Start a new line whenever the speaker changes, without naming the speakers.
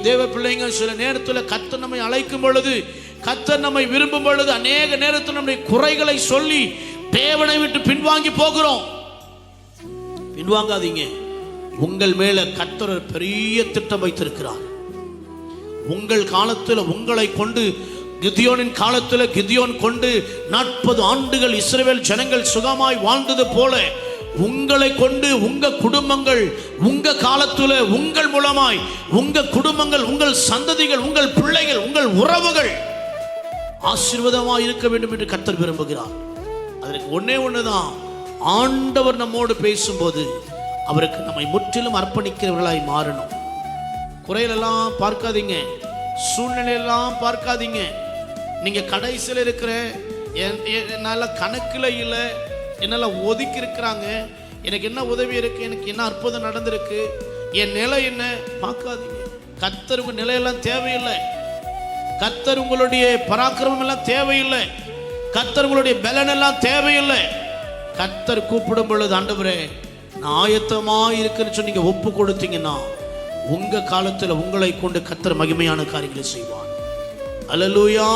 தேவ பிள்ளைங்க, சில நேரத்தில் கர்த்தர் நம்மை அழைக்கும் பொழுது, கர்த்தர் நம்மை விரும்பும் பொழுது, அநேக நேரத்தில் நம்முடைய குறைகளை சொல்லி தேவனை விட்டு பின்வாங்கி போகிறோம். பின்வாங்காதீங்க. உங்கள் மேல கர்த்தர் பெரிய திட்டம் வைத்திருக்கிறார். உங்கள் காலத்தில் உங்களை கொண்டு, கிதியோனின் காலத்தில் கிதியோன் கொண்டு 40 ஆண்டுகள் இஸ்ரவேல் ஜனங்கள் சுகமாய் வாழ்ந்தது போல உங்களை கொண்டு உங்க குடும்பங்கள், உங்க காலத்துல உங்கள் மூலமாய் உங்க குடும்பங்கள், உங்கள் சந்ததிகள், உங்கள் பிள்ளைகள், உங்கள் உறவுகள் ஆசீர்வாதமாய் இருக்க வேண்டும் என்று கர்த்தர் விரும்புகிறார். அதற்கு ஒன்னே ஒண்ணுதான், ஆண்டவர் நம்மோடு பேசும்போது அவருக்கு நம்மை முற்றிலும் அர்ப்பணிக்கிறவர்களாய் மாறணும். குறையிலெல்லாம் பார்க்காதீங்க, சூழ்நிலையெல்லாம் பார்க்காதீங்க. நீங்க கடைசியில் இருக்கிற என்னால் கணக்கில் இல்லை, என்னால் ஒதுக்கி இருக்கிறாங்க, எனக்கு என்ன உதவி இருக்கு, எனக்கு என்ன அற்புதம் நடந்திருக்கு, என் நிலை என்ன பார்க்காதீங்க. கர்த்தர் உங்க நிலையெல்லாம் தேவையில்லை. கர்த்தர் உங்களுடைய பராக்கிரமம் எல்லாம் தேவையில்லை. கர்த்தர் உங்களுடைய பலன் எல்லாம் தேவையில்லை. கர்த்தர் கூப்பிடும் பொழுது, ஆண்டவரே நான் ஆயத்தமா இருக்குன்னு சொன்னீங்க, ஒப்பு கொடுத்தீங்கன்னா உங்க காலத்தில் உங்களை கொண்டு கர்த்தர் மகிமையான காரியங்களை செய்வார். அல்லேலூயா.